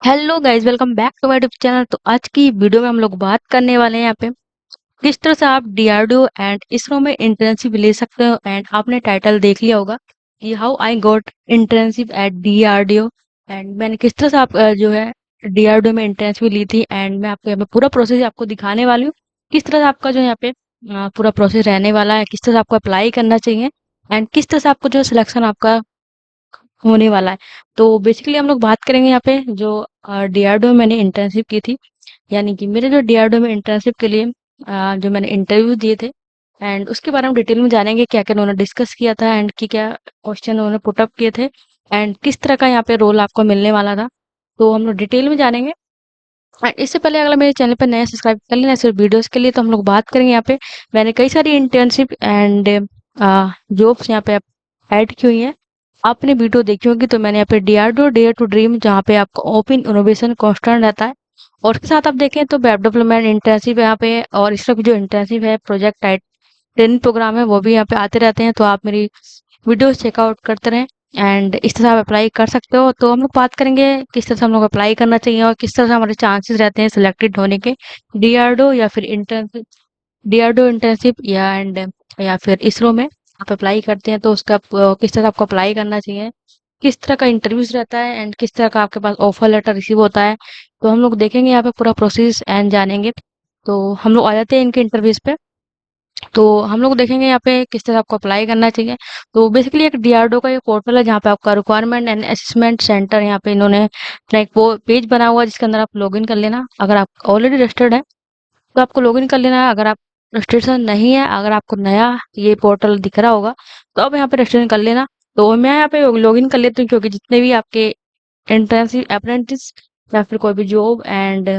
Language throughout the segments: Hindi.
Hello guys, welcome back to my YouTube channel. तो आज की वीडियो में हम लोग बात करने वाले हैं यहाँ पे किस तरह से आप डीआरडीओ एंड इसरो में इंटर्नशिप ले सकते हो। एंड आपने टाइटल देख लिया होगा कि how I got internship at DRDO. And मैंने किस तरह से आप जो है डीआरडीओ में इंटर्नशिप ली थी। एंड मैं आपको यहाँ पे पूरा प्रोसेस आपको दिखाने वाली हूँ किस तरह से आपका जो यहाँ पे पूरा प्रोसेस रहने वाला है, किस तरह से आपको अप्लाई करना चाहिए एंड किस तरह से आपको जो सिलेक्शन आपका होने वाला है। तो बेसिकली हम लोग बात करेंगे यहाँ पे जो डीआरडीओ में मैंने इंटर्नशिप की थी, यानी कि मेरे जो डीआरडीओ में इंटर्नशिप के लिए जो मैंने इंटरव्यू दिए थे एंड उसके बारे में डिटेल में जानेंगे क्या क्या उन्होंने डिस्कस किया था एंड कि क्या क्वेश्चन उन्होंने पुट अप किए थे एंड किस तरह का यहाँ पे रोल आपको मिलने वाला था। तो हम लोग डिटेल में जानेंगे। इससे पहले अगर मेरे चैनल पर नया सब्सक्राइब कर लेना सिर्फ वीडियोस के लिए, तो हम लोग बात करेंगे यहाँ पे मैंने कई सारी इंटर्नशिप एंड जॉब्स यहाँ पे ऐड की हुई हैं। आपने वीडियो देखी होगी तो मैंने यहाँ पे डीआरडीओ डेयर टू ड्रीम, जहाँ पे आपका ओपन इनोवेशन कांस्टेंट रहता है, और उसके साथ आप देखें तो वेब डेवलपमेंट इंटर्नशिप है यहाँ पे, और इसका भी जो इंटर्नशिप है प्रोजेक्ट ट्रेनिंग प्रोग्राम है वो भी यहाँ पे आते रहते हैं। तो आप मेरी वीडियोस चेकआउट करते रहें एंड इस तरह से आप अप्लाई कर सकते हो। तो हम लोग बात करेंगे किस तरह से हम लोग अप्लाई करना चाहिए और किस तरह से हमारे चांसेस रहते हैं सिलेक्टेड होने के डीआरडीओ या फिर इंटर्नशिप, डीआरडीओ इंटर्नशिप या फिर इसरो में आप अप्लाई करते हैं तो उसका किस तरह से आपको अप्लाई करना चाहिए, किस तरह का इंटरव्यूज रहता है एंड किस तरह का आपके पास ऑफर लेटर रिसीव होता है। तो हम लोग देखेंगे यहाँ पे पूरा प्रोसेस एंड जानेंगे। तो हम लोग आ जाते हैं इनके इंटरव्यूज पे। तो हम लोग देखेंगे यहाँ पे किस तरह आपको अप्लाई करना चाहिए। तो बेसिकली एक डीआरडीओ का एक पोर्टल है जहाँ पे आपका रिक्वायरमेंट एंड असेसमेंट सेंटर, यहाँ पे इन्होंने अपना एक वो पेज बना हुआ है जिसके अंदर आप लॉगिन कर लेना। अगर आप ऑलरेडी रजिस्टर्ड है तो आपको लॉगिन कर लेना है। अगर आप रजिस्ट्रेशन नहीं है, अगर आपको नया ये पोर्टल दिख रहा होगा तो आप यहाँ पे रजिस्ट्रेशन कर लेना। तो मैं यहाँ पे लॉगिन कर लेती हूँ क्योंकि जितने भी आपके इंटर्नशिप अप्रेंटिस या फिर कोई भी जॉब एंड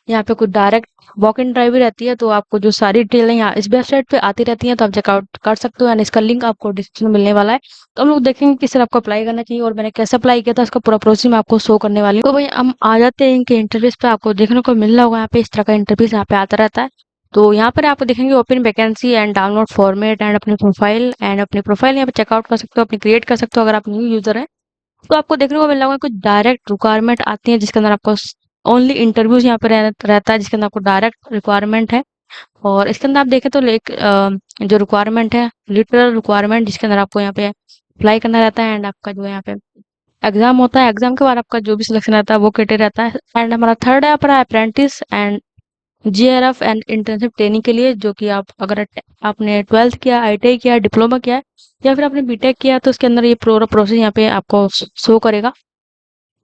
यहाँ पे कुछ डायरेक्ट वॉक इन ड्राइव भी रहती है, तो आपको जो सारी डिटेल है यहाँ इस वेबसाइट पे आती रहती है, तो आप चेकआउट कर सकते हो एंड इसका लिंक आपको डिस्क्रिप्शन में मिलने वाला है। तो हम लोग देखेंगे किस तरह आपको अप्लाई करना चाहिए और मैंने कैसे अप्लाई किया था इसका पूरा प्रोसेस मैं आपको शो करने वाली हूँ। तो भाई हम आ जाते हैं इनके इंटरव्यूज पे। आपको देखने को मिल रहा होगा यहाँ पे इस तरह का इंटरव्यूज यहाँ पे आता रहता है। तो यहाँ पर आप देखेंगे open vacancy and download format and अपनी प्रोफाइल यहाँ पे चेकआउट कर सकते हो, अपनी क्रिएट कर सकते हो अगर आप न्यू यूजर है। तो आपको देखने को मिल रहा होगा कुछ डायरेक्ट रिक्वायरमेंट आती है जिसके अंदर आपको ओनली इंटरव्यूज यहाँ पे रहता है, जिसके अंदर आपको डायरेक्ट रिक्वायरमेंट है। और इसके अंदर आप देखें तो जो रिक्वायरमेंट है लिटरल रिक्वायरमेंट, जिसके अंदर आपको यहाँ पे अप्लाई करना रहता है एंड आपका जो है यहाँ पे एग्जाम होता है। एग्जाम के बाद आपका जो भी सिलेक्शन रहता है वो क्राइटेरिया रहता है। एंड हमारा थर्ड है अपना apprentice and GRF and internship training के लिए, जो कि आप अगर आपने 12th किया, आईटीआई किया, डिप्लोमा किया है या फिर आपने बीटेक किया, तो उसके अंदर ये पूरा प्रोसेस यहाँ पे आपको शो करेगा,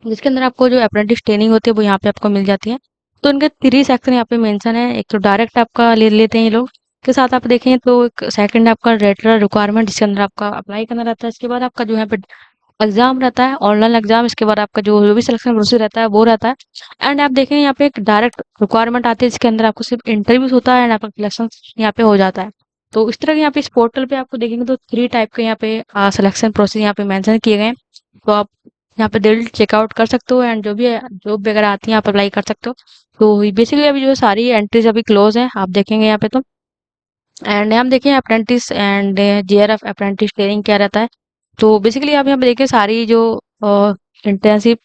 जिसके अंदर आपको जो अप्रेंटिस ट्रेनिंग होती है वो यहाँ पे आपको मिल जाती है। तो इनके 3 सेक्शन यहाँ पे मेंशन है। एक तो डायरेक्ट आपका ले लेते हैं ये लोग, के साथ आप देखें तो एक सेकंड आपका रेटरल रिक्वायरमेंट जिसके अंदर आपका अप्लाई करना रहता है। इसके बाद आपका जो यहाँ पे एग्जाम रहता है, ऑनलाइन एग्जाम। इसके बाद आपका जो भी सिलेक्शन प्रोसेस रहता है वो रहता है। एंड आप देखें यहाँ पे एक डायरेक्ट रिक्वायरमेंट आती है जिसके अंदर आपको सिर्फ इंटरव्यूज होता है एंड आपका सिलेक्शन यहाँ पे हो जाता है। तो इस तरह के यहाँ पे इस पोर्टल पे आपको देखेंगे तो 3 टाइप के यहाँ पे सिलेक्शन प्रोसेस यहाँ पे मेंशन किए गए हैं। तो आप यहाँ पे दिल चेकआउट कर सकते हो एंड जो भी जॉब वगैरह आती है आप अप्लाई कर सकते हो। तो बेसिकली अभी जो सारी एंट्रीज अभी क्लोज है आप देखेंगे यहाँ पे। तो एंड हम देखें apprentice and GRF apprentice training क्या रहता है। तो बेसिकली आप यहाँ पे देखिए सारी जो इंटर्नशिप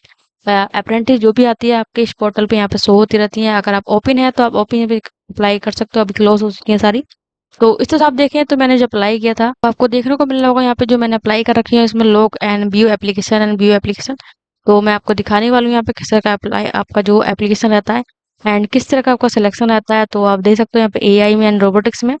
अप्रेंटिस जो भी आती है आपके इस पोर्टल पे यहाँ पे शो होती रहती है। अगर आप ओपन है तो आप ओपन भी अप्लाई कर सकते हो, अभी क्लोज हो चुकी है सारी। तो इस तरह से आप देखें तो मैंने जो अप्लाई किया था तो आपको देखने को मिल रहा होगा यहाँ पे जो मैंने अप्लाई कर रखी है इसमें लॉग एंड व्यू एप्लीकेशन। तो मैं आपको दिखाने वाली हूँ यहाँ पे किस तरह का अप्लाई आपका जो एप्लीकेशन रहता है एंड किस तरह का आपका सिलेक्शन रहता है। तो आप देख सकते हो यहाँ पे एआई में एंड रोबोटिक्स में।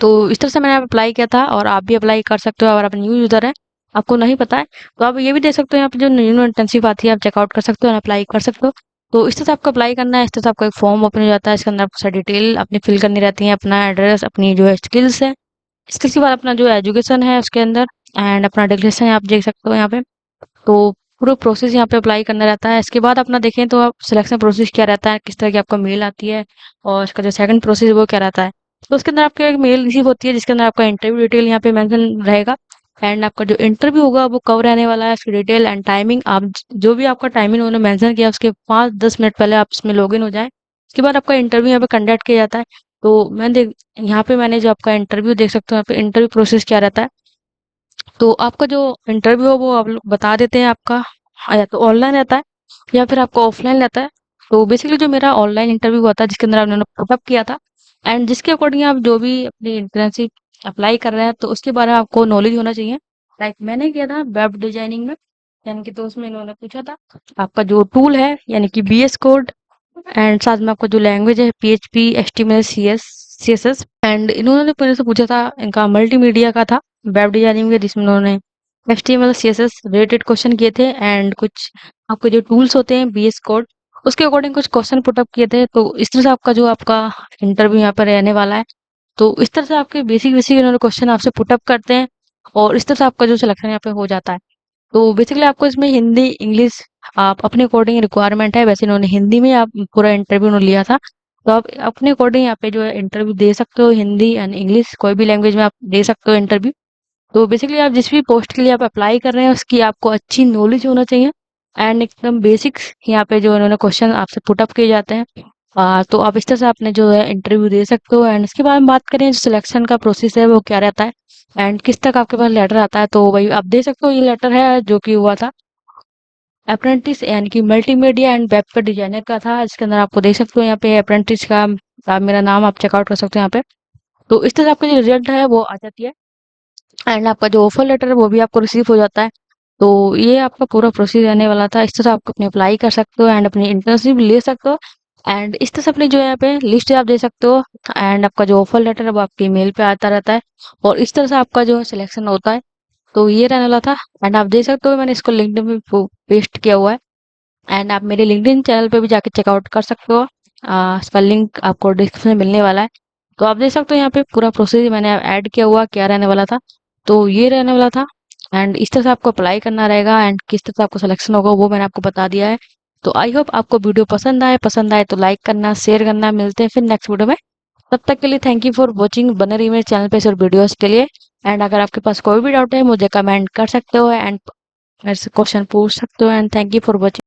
तो इस तरह से मैंने अप्लाई किया था और आप भी अप्लाई कर सकते हो। अगर आप न्यू यूजर है, आपको नहीं पता है, तो आप ये भी देख सकते हो यहाँ पे जो न्यू इंटर्नशिप आती है आप चेकआउट कर सकते हो और अप्लाई कर सकते हो। तो इस तरह से आपको अप्लाई करना है। इस तरह से आपका एक फॉर्म ओपन हो जाता है, इसके अंदर आपको सारी डिटेल अपनी फिल करनी रहती है, अपना एड्रेस, अपनी जो है स्किल्स है, स्किल्स के बाद अपना जो एजुकेशन है उसके अंदर एंड अपना डिक्लेरेशन आप देख सकते हो यहाँ पे। तो पूरा प्रोसेस यहाँ पे अप्लाई करना रहता है। इसके बाद अपना देखें तो आप सिलेक्शन प्रोसेस क्या रहता है, किस तरह की आपको मेल आती है और इसका जो सेकंड प्रोसेस वो क्या रहता है। तो उसके अंदर आपको एक मेल रिसीव होती है जिसके अंदर आपका इंटरव्यू डिटेल यहाँ पे मेंशन रहेगा एंड आपका जो इंटरव्यू होगा वो कब रहने वाला है, उसकी डिटेल एंड टाइमिंग। आप जो भी आपका टाइमिंग उन्होंने मेंशन किया उसके 5-10 मिनट पहले आप इसमें लॉगिन हो जाए। उसके बाद आपका इंटरव्यू यहाँ पे कंडक्ट किया जाता है। तो मैं देख यहाँ पे मैंने जो आपका इंटरव्यू देख सकते हो यहाँ पे इंटरव्यू प्रोसेस क्या रहता है। तो आपका जो इंटरव्यू है वो आप लोग बता देते हैं आपका, या तो ऑनलाइन रहता है या फिर आपको ऑफलाइन लेता है। तो बेसिकली जो मेरा ऑनलाइन इंटरव्यू हुआ था जिसके अंदर उन्होंने पुटअप किया था एंड जिसके अकॉर्डिंग आप जो भी अपनी इंटर्नशिप अप्लाई कर रहे हैं तो उसके बारे में आपको नॉलेज होना चाहिए। लाइक मैंने किया था वेब डिजाइनिंग में, यानी कि तो उसमें इन्होंने पूछा था आपका जो टूल है यानी कि बीएस कोड एंड साथ में आपका जो लैंग्वेज है पीएचपी एचटीएमएल सीएसएस एंड इन्होंने मेरे से पूछा था इनका मल्टीमीडिया का था वेब डिजाइनिंग में जिसमें उन्होंने एचटीएमएल सीएसएस रिलेटेड क्वेश्चन किए थे एंड कुछ आपके जो टूल्स होते हैं बीएस कोड उसके अकॉर्डिंग कुछ क्वेश्चन पुटअप किए थे। तो इस तरह से आपका जो आपका इंटरव्यू यहाँ पर रहने वाला है। तो इस तरह से आपके बेसिक बेसिक इन्होंने क्वेश्चन आपसे पुटअप करते हैं और इस तरह से आपका जो सिलेक्शन यहाँ पे हो जाता है। तो बेसिकली आपको इसमें हिंदी इंग्लिश आप अपने अकॉर्डिंग रिक्वायरमेंट है, वैसे इन्होंने हिंदी में आप पूरा इंटरव्यू उन्होंने लिया था। तो आप अपने अकॉर्डिंग यहाँ पे जो है इंटरव्यू दे सकते हो, हिंदी एंड इंग्लिश कोई भी लैंग्वेज में आप दे सकते हो इंटरव्यू। तो बेसिकली आप जिस भी पोस्ट के लिए आप अप्लाई कर रहे हैं उसकी आपको अच्छी नॉलेज होना चाहिए एंड एकदम बेसिक्स यहाँ पे जो इन्होंने क्वेश्चन आपसे पुटअप किए जाते हैं। तो आप इस तरह से आपने जो है इंटरव्यू दे सकते हो एंड इसके बारे में बात करें जो सिलेक्शन का प्रोसेस है वो क्या रहता है एंड किस तक आपके पास लेटर आता है। तो वही आप दे सकते हो, ये लेटर है जो कि हुआ था अप्रेंटिस यानी कि मल्टीमीडिया एंड वेब का डिजाइनर का था। इसके अंदर आपको देख सकते हो यहाँ पे अप्रेंटिस का मेरा नाम आप चेकआउट कर सकते हो यहाँ पे। तो इस तरह से आपका जो रिजल्ट है वो आ जाती है एंड आपका जो ऑफर लेटर है वो भी आपको रिसीव हो जाता है। तो ये आपका पूरा प्रोसीजर रहने वाला था। इस तरह से आप अपनी अप्लाई कर सकते हो एंड अपनी इंटर्नशिप ले सकते हो एंड इस तरह से अपनी जो है यहाँ पे लिस्ट आप दे सकते हो एंड आपका जो ऑफर लेटर है वो आपके ईमेल पे आता रहता है और इस तरह से आपका जो है सिलेक्शन होता है। तो ये रहने वाला था एंड आप देख सकते हो मैंने इसको लिंक्डइन में पेस्ट किया हुआ है एंड आप मेरे लिंक्डइन चैनल पे भी जाके चेकआउट कर सकते हो। इसका लिंक आपको डिस्क्रिप्शन में मिलने वाला है। तो आप देख सकते हो यहाँ पे पूरा प्रोसेस मैंने ऐड किया हुआ क्या रहने वाला था। तो ये रहने वाला था एंड इस तरह से आपको अप्लाई करना रहेगा एंड किस तरह से आपको सिलेक्शन होगा वो मैंने आपको बता दिया है। तो आई होप आपको वीडियो पसंद आए तो लाइक करना शेयर करना। मिलते हैं फिर नेक्स्ट वीडियो में। तब तक के लिए थैंक यू फॉर वॉचिंग। बने रहिए मेरे चैनल पे और वीडियोस के लिए एंड अगर आपके पास कोई भी डाउट है मुझे कमेंट कर सकते हो एंड मेरे से क्वेश्चन पूछ सकते हो and thank you for watching.